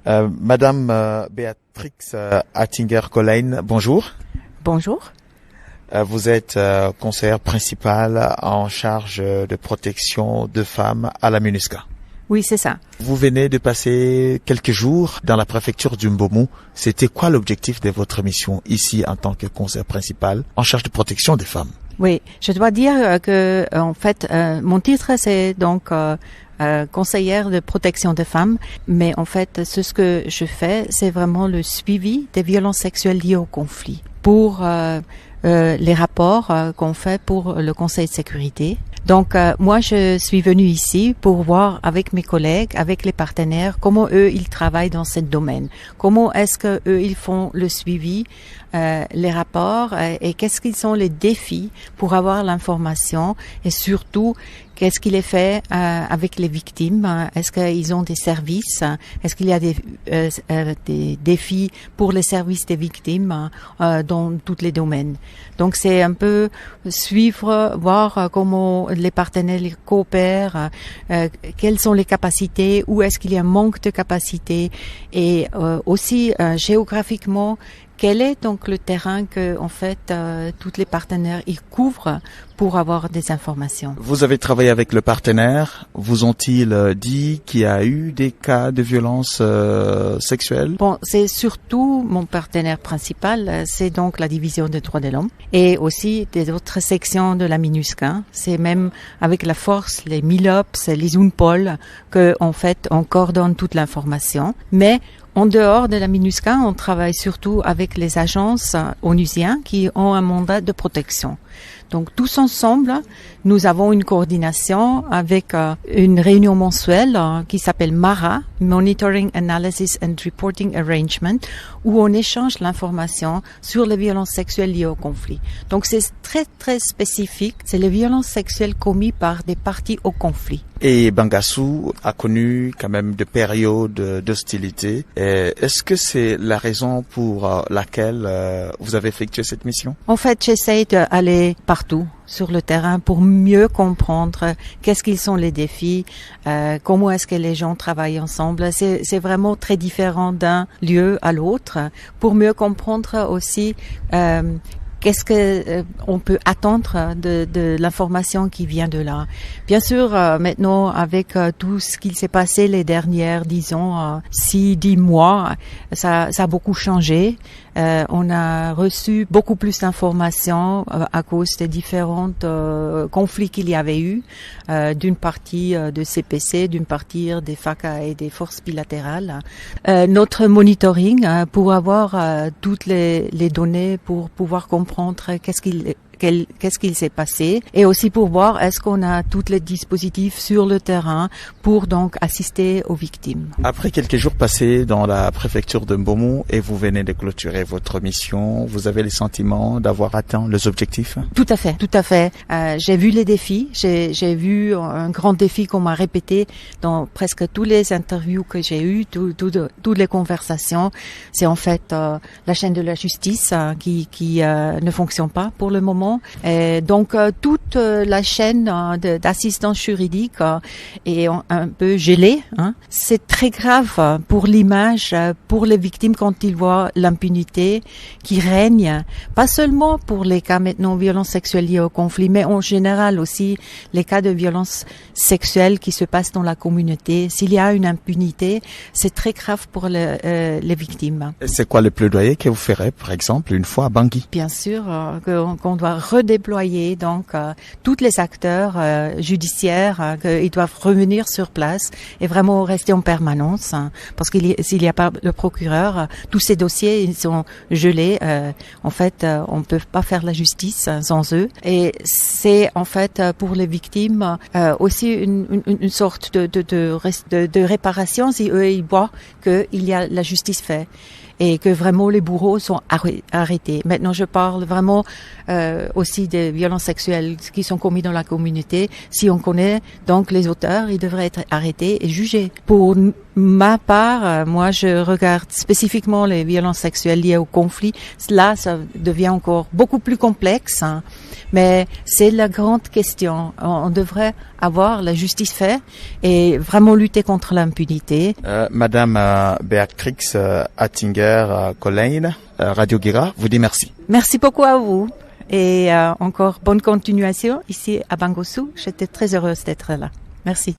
Madame Béatrix Attinger-Colijn, bonjour. Bonjour. Vous êtes conseillère principale en charge de protection de femmes à la MINUSCA. Oui, c'est ça. Vous venez de passer quelques jours dans la préfecture du Mbomou. C'était quoi l'objectif de votre mission ici en tant que conseillère principale en charge de protection des femmes? Oui, je dois dire que en fait, mon titre c'est donc conseillère de protection des femmes, mais en fait, ce que je fais, c'est vraiment le suivi des violences sexuelles liées au conflit pour les rapports qu'on fait pour le Conseil de sécurité. Donc, moi, je suis venue ici pour voir avec mes collègues, avec les partenaires, comment eux, ils travaillent dans ce domaine. Comment est-ce que eux, ils font le suivi, les rapports et qu'est-ce qu'ils sont les défis pour avoir l'information et surtout, qu'est-ce qu'il est fait avec les victimes? Est-ce qu'ils ont des services? Est-ce qu'il y a des défis pour les services des victimes dans tous les domaines? Donc, c'est un peu suivre, voir comment les partenaires coopèrent, quelles sont les capacités, où est-ce qu'il y a un manque de capacité et aussi géographiquement, quel est donc le terrain que, en fait, tous les partenaires ils couvrent pour avoir des informations? Vous avez travaillé avec le partenaire. Vous ont-ils dit qu'il y a eu des cas de violence sexuelle? Bon, c'est surtout mon partenaire principal, c'est donc la division des droits de l'homme et aussi des autres sections de la MINUSCA. C'est même avec la force, les MILOPS, les UNPOL que, en fait, on coordonne toute l'information. Mais en dehors de la MINUSCA, on travaille surtout avec les agences onusiennes qui ont un mandat de protection. Donc tous ensemble, nous avons une coordination avec une réunion mensuelle qui s'appelle MARA, Monitoring, Analysis and Reporting Arrangement, où on échange l'information sur les violences sexuelles liées au conflit. Donc c'est très très spécifique, c'est les violences sexuelles commises par des parties au conflit. Et Bangassou a connu quand même des périodes d'hostilité. Est-ce que c'est la raison pour laquelle vous avez effectué cette mission? En fait, j'essaie d'aller partout sur le terrain pour mieux comprendre qu'est-ce qu'ils sont les défis, comment est-ce que les gens travaillent ensemble. C'est vraiment très différent d'un lieu à l'autre pour mieux comprendre aussi qu'est-ce que on peut attendre de l'information qui vient de là. Bien sûr, maintenant, avec tout ce qui s'est passé les dernières, disons, 6-10 mois, ça a beaucoup changé. On a reçu beaucoup plus d'informations à cause des différents conflits qu'il y avait eu, d'une partie de CPC, d'une partie des FACA et des forces bilatérales. Notre monitoring pour avoir toutes les données pour pouvoir comprendre qu'est-ce qu'il s'est passé et aussi pour voir est-ce qu'on a tous les dispositifs sur le terrain pour donc assister aux victimes. Après quelques jours passés dans la préfecture de Mbomou et vous venez de clôturer votre mission, vous avez le sentiment d'avoir atteint les objectifs? Tout à fait, tout à fait. J'ai vu les défis, j'ai vu un grand défi qu'on m'a répété dans presque tous les interviews que j'ai eues, toutes les conversations. C'est en fait la chaîne de la justice qui ne fonctionne pas pour le moment. Et donc toute la chaîne d'assistance juridique est un peu gelée. C'est très grave pour l'image, pour les victimes quand ils voient l'impunité qui règne, pas seulement pour les cas maintenant violences sexuelles liées au conflit, mais en général aussi les cas de violences sexuelles qui se passent dans la communauté. S'il y a une impunité, c'est très grave pour les victimes. C'est quoi le plaidoyer que vous ferez, par exemple, une fois à Bangui? Bien sûr qu'on doit redéployer donc tous les acteurs judiciaires, qu'ils doivent revenir sur place et vraiment rester en permanence, parce s'il n'y a pas le procureur, tous ces dossiers ils sont gelés. En fait, on ne peut pas faire la justice sans eux. Et c'est en fait pour les victimes aussi une sorte de réparation si eux ils voient qu'il y a la justice faite et que vraiment les bourreaux sont arrêtés. Maintenant, je parle vraiment aussi des violences sexuelles qui sont commises dans la communauté. Si on connaît donc les auteurs, ils devraient être arrêtés et jugés pour ma part, moi, je regarde spécifiquement les violences sexuelles liées au conflit. Là, ça devient encore beaucoup plus complexe, hein. Mais c'est la grande question. On devrait avoir la justice faite et vraiment lutter contre l'impunité. Madame Béatrix Attinger-Colijn, Radio Guéra, vous dit merci. Merci beaucoup à vous. Et encore bonne continuation ici à Bangossou. J'étais très heureuse d'être là. Merci.